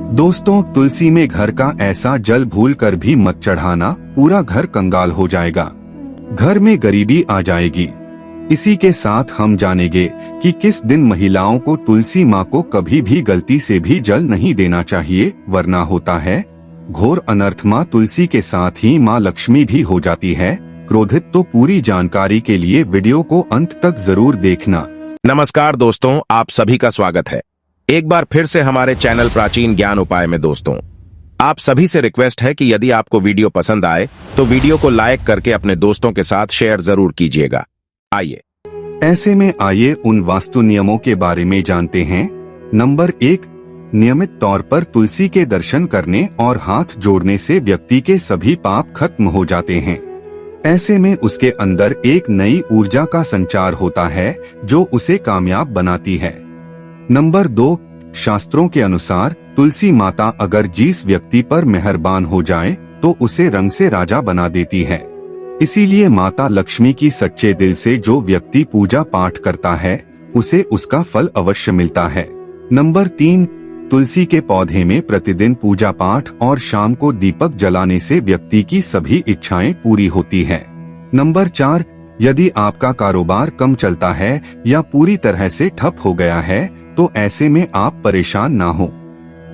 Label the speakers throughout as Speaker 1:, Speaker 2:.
Speaker 1: दोस्तों, तुलसी में घर का ऐसा जल भूल कर भी मत चढ़ाना, पूरा घर कंगाल हो जाएगा, घर में गरीबी आ जाएगी। इसी के साथ हम जानेंगे कि किस दिन महिलाओं को तुलसी माँ को कभी भी गलती से भी जल नहीं देना चाहिए, वरना होता है घोर अनर्थ। माँ तुलसी के साथ ही माँ लक्ष्मी भी हो जाती है क्रोधित। तो पूरी जानकारी के लिए वीडियो को अंत तक जरूर देखना।
Speaker 2: नमस्कार दोस्तों, आप सभी का स्वागत है एक बार फिर से हमारे चैनल प्राचीन ज्ञान उपाय में। दोस्तों, आप सभी से रिक्वेस्ट है कि यदि आपको वीडियो पसंद आए तो वीडियो को लाइक करके अपने दोस्तों के साथ शेयर जरूर कीजिएगा। आइए
Speaker 1: ऐसे में आइए उन वास्तु नियमों के बारे में जानते हैं। नंबर 1, नियमित तौर पर तुलसी के दर्शन करने और हाथ जोड़ने से व्यक्ति के सभी पाप खत्म हो जाते हैं। ऐसे में उसके अंदर एक नई ऊर्जा का संचार होता है जो उसे कामयाब बनाती है। नंबर 2, शास्त्रों के अनुसार तुलसी माता अगर जिस व्यक्ति पर मेहरबान हो जाए तो उसे रंग से राजा बना देती है। इसीलिए माता लक्ष्मी की सच्चे दिल से जो व्यक्ति पूजा पाठ करता है उसे उसका फल अवश्य मिलता है। नंबर 3, तुलसी के पौधे में प्रतिदिन पूजा पाठ और शाम को दीपक जलाने से व्यक्ति की सभी इच्छाएं पूरी होती है। नंबर 4, यदि आपका कारोबार कम चलता है या पूरी तरह से ठप हो गया है तो ऐसे में आप परेशान ना हो।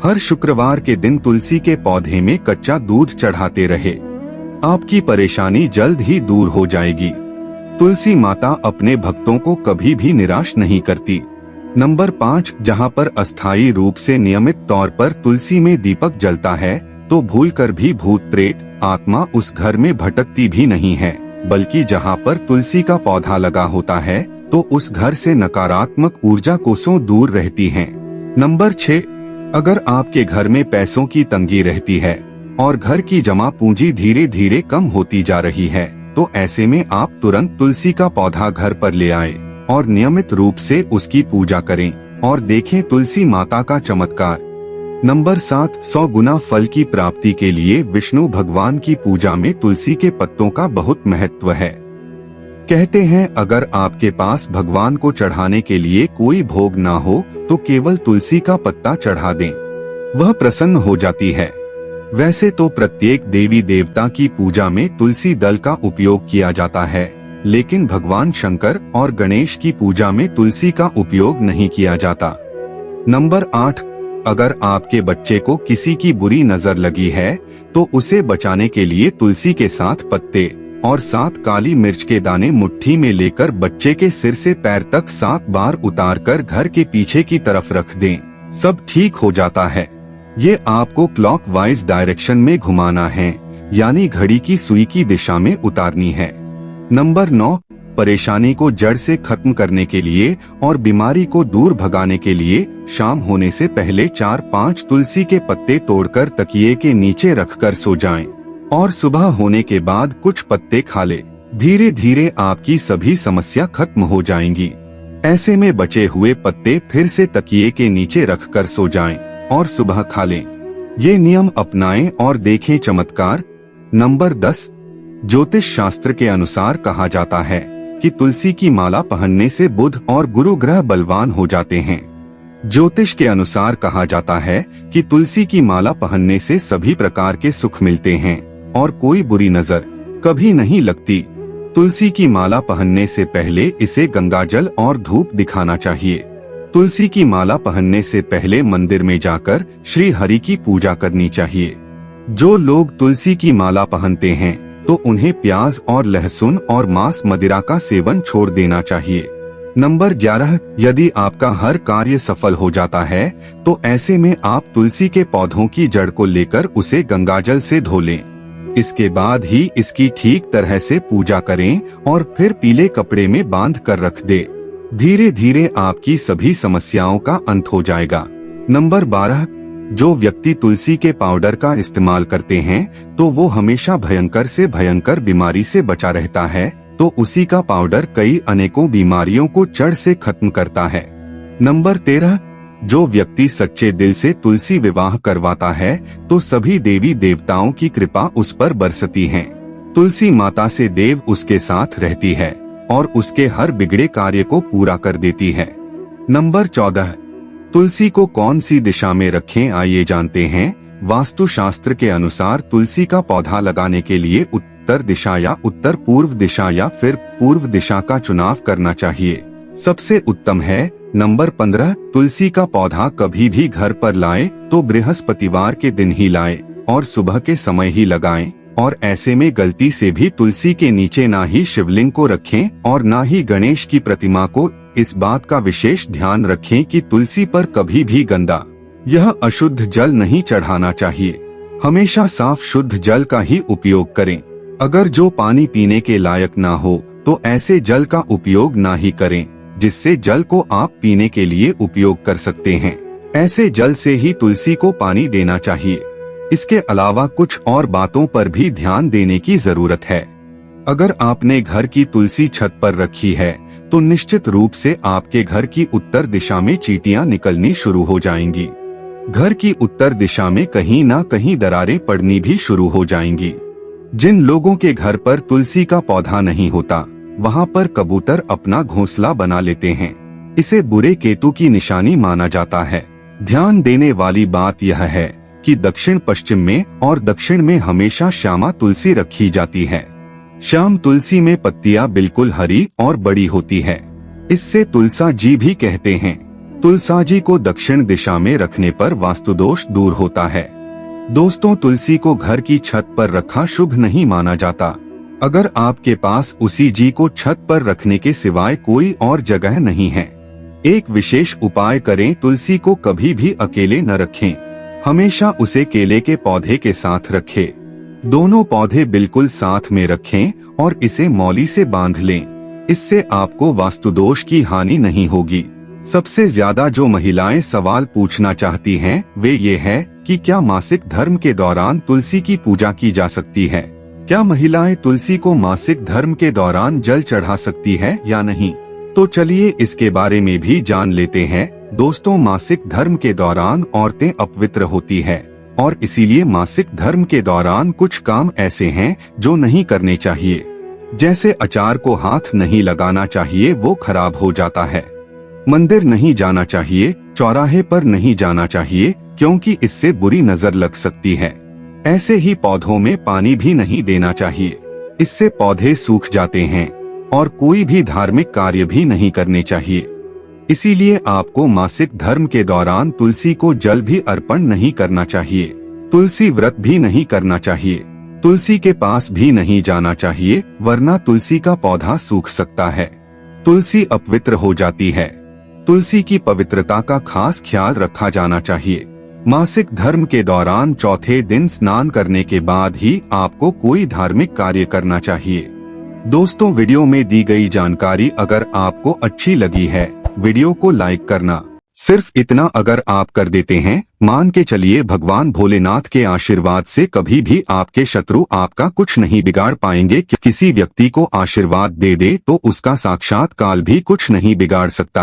Speaker 1: हर शुक्रवार के दिन तुलसी के पौधे में कच्चा दूध चढ़ाते रहे, आपकी परेशानी जल्द ही दूर हो जाएगी। तुलसी माता अपने भक्तों को कभी भी निराश नहीं करती। नंबर 5, जहाँ पर अस्थायी रूप से नियमित तौर पर तुलसी में दीपक जलता है तो भूलकर भी भूत प्रेत आत्मा उस घर में भटकती भी नहीं है, बल्कि जहाँ पर तुलसी का पौधा लगा होता है तो उस घर से नकारात्मक ऊर्जा कोसों दूर रहती है। नंबर 6, अगर आपके घर में पैसों की तंगी रहती है और घर की जमा पूंजी धीरे धीरे कम होती जा रही है तो ऐसे में आप तुरंत तुलसी का पौधा घर पर ले आए और नियमित रूप से उसकी पूजा करें और देखें तुलसी माता का चमत्कार। नंबर 7, 100 गुना फल की प्राप्ति के लिए विष्णु भगवान की पूजा में तुलसी के पत्तों का बहुत महत्व है। कहते हैं अगर आपके पास भगवान को चढ़ाने के लिए कोई भोग ना हो तो केवल तुलसी का पत्ता चढ़ा दें, वह प्रसन्न हो जाती है। वैसे तो प्रत्येक देवी देवता की पूजा में तुलसी दल का उपयोग किया जाता है, लेकिन भगवान शंकर और गणेश की पूजा में तुलसी का उपयोग नहीं किया जाता। नंबर 8, अगर आपके बच्चे को किसी की बुरी नजर लगी है तो उसे बचाने के लिए तुलसी के 7 पत्ते और 7 काली मिर्च के दाने मुट्ठी में लेकर बच्चे के सिर से पैर तक 7 बार उतारकर घर के पीछे की तरफ रख दें, सब ठीक हो जाता है। ये आपको क्लॉकवाइज डायरेक्शन में घुमाना है, यानी घड़ी की सुई की दिशा में उतारनी है। नंबर 9, परेशानी को जड़ से खत्म करने के लिए और बीमारी को दूर भगाने के लिए शाम होने से पहले 4-5 तुलसी के पत्ते तोड़कर तकिए के नीचे रखकर सो जाएं और सुबह होने के बाद कुछ पत्ते खा ले। धीरे धीरे आपकी सभी समस्या खत्म हो जाएंगी। ऐसे में बचे हुए पत्ते फिर से तकिए के नीचे रखकर सो जाएं और सुबह खा लें। ये नियम अपनाएं और देखें चमत्कार। नंबर 10, ज्योतिष शास्त्र के अनुसार कहा जाता है कि तुलसी की माला पहनने से बुध और गुरु ग्रह बलवान हो जाते हैं। ज्योतिष के अनुसार कहा जाता है कि तुलसी की माला पहनने से सभी प्रकार के सुख मिलते हैं और कोई बुरी नजर कभी नहीं लगती। तुलसी की माला पहनने से पहले इसे गंगाजल और धूप दिखाना चाहिए। तुलसी की माला पहनने से पहले मंदिर में जाकर श्री हरि की पूजा करनी चाहिए। जो लोग तुलसी की माला पहनते हैं तो उन्हें प्याज और लहसुन और मांस मदिरा का सेवन छोड़ देना चाहिए। नंबर 11, यदि आपका हर कार्य सफल हो जाता है तो ऐसे में आप तुलसी के पौधों की जड़ को लेकर उसे गंगाजल से धो लें। इसके बाद ही इसकी ठीक तरह से पूजा करें और फिर पीले कपड़े में बांध कर रख दे। धीरे धीरे आपकी सभी समस्याओं का अंत हो जाएगा। नंबर 12, जो व्यक्ति तुलसी के पाउडर का इस्तेमाल करते हैं तो वो हमेशा भयंकर से भयंकर बीमारी से बचा रहता है, तो उसी का पाउडर कई अनेकों बीमारियों को जड़ से खत्म करता है। नंबर 13, जो व्यक्ति सच्चे दिल से तुलसी विवाह करवाता है तो सभी देवी देवताओं की कृपा उस पर बरसती है। तुलसी माता से देव उसके साथ रहती है और उसके हर बिगड़े कार्य को पूरा कर देती है। नंबर 14, तुलसी को कौन सी दिशा में रखें, आइए जानते हैं। वास्तुशास्त्र के अनुसार तुलसी का पौधा लगाने के लिए उत्तर दिशा या उत्तर पूर्व दिशा या फिर पूर्व दिशा का चुनाव करना चाहिए। सबसे उत्तम है। नंबर 15, तुलसी का पौधा कभी भी घर पर लाए तो बृहस्पतिवार के दिन ही लाए और सुबह के समय ही लगाएं, और ऐसे में गलती से भी तुलसी के नीचे ना ही शिवलिंग को रखें और ना ही गणेश की प्रतिमा को। इस बात का विशेष ध्यान रखें कि तुलसी पर कभी भी गंदा यह अशुद्ध जल नहीं चढ़ाना चाहिए। हमेशा साफ शुद्ध जल का ही उपयोग करें। अगर जो पानी पीने के लायक ना हो तो ऐसे जल का उपयोग ना ही करें, जिससे जल को आप पीने के लिए उपयोग कर सकते हैं। ऐसे जल से ही तुलसी को पानी देना चाहिए। इसके अलावा कुछ और बातों पर भी ध्यान देने की जरूरत है। अगर आपने घर की तुलसी छत पर रखी है तो निश्चित रूप से आपके घर की उत्तर दिशा में चींटियां निकलनी शुरू हो जाएंगी। घर की उत्तर दिशा में कहीं ना कहीं दरारें पड़नी भी शुरू हो जाएंगी। जिन लोगों के घर पर तुलसी का पौधा नहीं होता, वहां पर कबूतर अपना घोंसला बना लेते हैं। इसे बुरे केतु की निशानी माना जाता है। ध्यान देने वाली बात यह है कि दक्षिण पश्चिम में और दक्षिण में हमेशा श्यामा तुलसी रखी जाती है। श्याम तुलसी में पत्तियां बिल्कुल हरी और बड़ी होती है। इससे तुलसा जी भी कहते हैं। तुलसा जी को दक्षिण दिशा में रखने पर वास्तु दोष दूर होता है। दोस्तों, तुलसी को घर की छत पर रखा शुभ नहीं माना जाता। अगर आपके पास उसी जी को छत पर रखने के सिवाय कोई और जगह नहीं है, एक विशेष उपाय करें। तुलसी को कभी भी अकेले न रखें। हमेशा उसे केले के पौधे के साथ रखें। दोनों पौधे बिल्कुल साथ में रखें और इसे मौली से बांध लें। इससे आपको वास्तु दोष की हानि नहीं होगी। सबसे ज्यादा जो महिलाएं सवाल पूछना चाहती हैं, वे ये है कि क्या मासिक धर्म के दौरान तुलसी की पूजा की जा सकती है? क्या महिलाएं तुलसी को मासिक धर्म के दौरान जल चढ़ा सकती है या नहीं? तो चलिए इसके बारे में भी जान लेते हैं। दोस्तों, मासिक धर्म के दौरान औरतें अपवित्र होती है और इसीलिए मासिक धर्म के दौरान कुछ काम ऐसे हैं जो नहीं करने चाहिए। जैसे अचार को हाथ नहीं लगाना चाहिए, वो खराब हो जाता है। मंदिर नहीं जाना चाहिए, चौराहे पर नहीं जाना चाहिए, क्योंकि इससे बुरी नजर लग सकती है। ऐसे ही पौधों में पानी भी नहीं देना चाहिए, इससे पौधे सूख जाते हैं। और कोई भी धार्मिक कार्य भी नहीं करने चाहिए। इसीलिए आपको मासिक धर्म के दौरान तुलसी को जल भी अर्पण नहीं करना चाहिए। तुलसी व्रत भी नहीं करना चाहिए। तुलसी के पास भी नहीं जाना चाहिए, वरना तुलसी का पौधा सूख सकता है। तुलसी अपवित्र हो जाती है। तुलसी की पवित्रता का खास ख्याल रखा जाना चाहिए। मासिक धर्म के दौरान चौथे दिन स्नान करने के बाद ही आपको कोई धार्मिक कार्य करना चाहिए। दोस्तों, वीडियो में दी गई जानकारी अगर आपको अच्छी लगी है, वीडियो को लाइक करना। सिर्फ इतना अगर आप कर देते हैं, मान के चलिए भगवान भोलेनाथ के आशीर्वाद से कभी भी आपके शत्रु आपका कुछ नहीं बिगाड़ पाएंगे। किसी व्यक्ति को आशीर्वाद दे दे तो उसका साक्षात काल भी कुछ नहीं बिगाड़ सकता है।